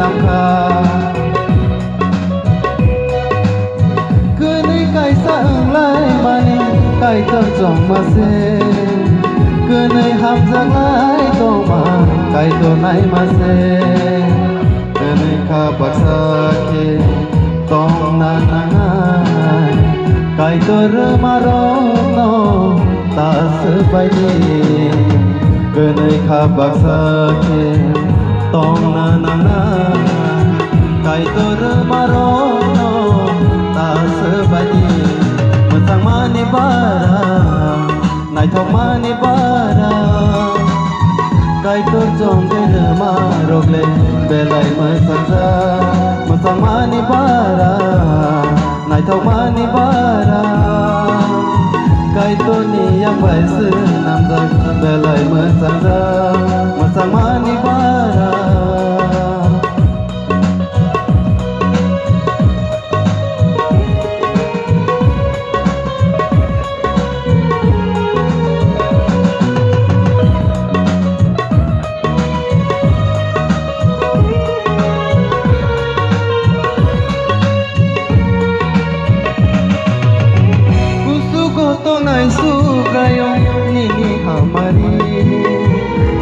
นำคาคือในไก่สะเอิงไล่มานี่ไก่เติมจ่องมาเซคือในหำจากไล่ตัวมาไก่ตัวไหนมาเซคือในข้าปักษาเกต้องนานนานไก่ตัวเริ่มมารอนนอตาเสือไปดีคือในข้าปักษาเกต้องนานนานไก่ตัวเริ่มมารอนอตาเสือไปดีมันสั่งมาในบ้านนายทองมาในบ้านไก่ตัวจงได้เดินมารบเล่นเบลัยมาสั่งซามาสั่งมาในบ้านนายทองมาในบ้านไก่ตัวนี้ยังไปซื้อนำจากเบลัยมาสั่งซามาสั่งมาในบ้านNini hamari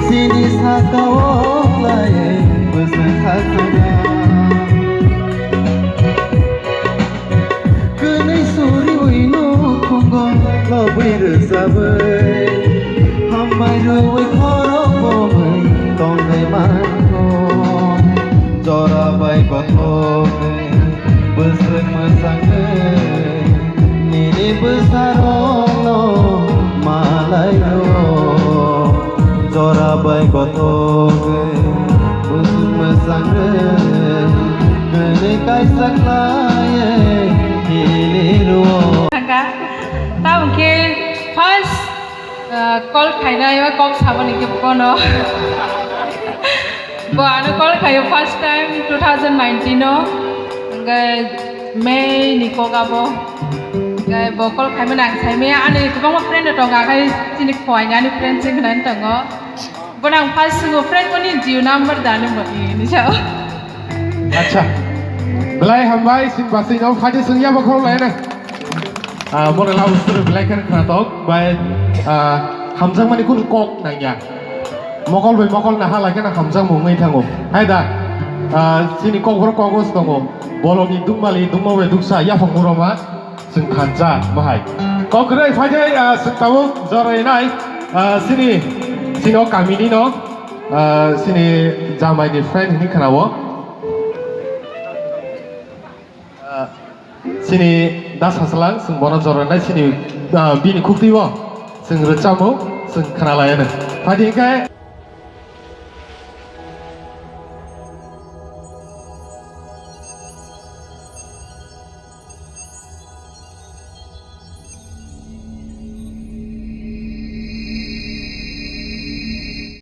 sini sakawok laye besan khasana Kenai suri wino kongong lobui resabai Hamai ruwai khorok bomai tong gai manton Jora bai bathok besan mesang Nini besarong no Malayo Jora bai kotoge Busuk mesangre Kene kai saklaye Hiliruo Tangka Tahu ke first call khaina ya kok sabani ke kono Bo anu call khayo first time 2019 no Ngai Mei ni ko gabo Ngai bo call khai menang sai me ani kubang ma friend to ga khai sini khoi ngani friend sing nan tango bonang first singo friend ko ni jiu number dane mo ni chao Acha Belai hambai sin basing au khadi sing ya ba khol lai na mo na lau sur belai kan kratok bai hamjang mani kun kok nang ya mokol bai mokol na halai kan hamjang mo ngai thango hai da sini kok ro kok tongo bolong ni dungmali dungmo we duksa ya phanguromaซึ่งขันจ้ามาให้ก็คือได้ไฟได้ซึ่งตาวจอยนายสิโนกามินีเนาะสินีจาไม่ได้เฟรนด์นี่ขนาดว่าสินีดัชฮัสลังซึ่งบนจอยนายสินีบินคุกที่ว่าซึ่งรถจามุซึ่งขนาดอะไรเนี่ยไฟได้แค่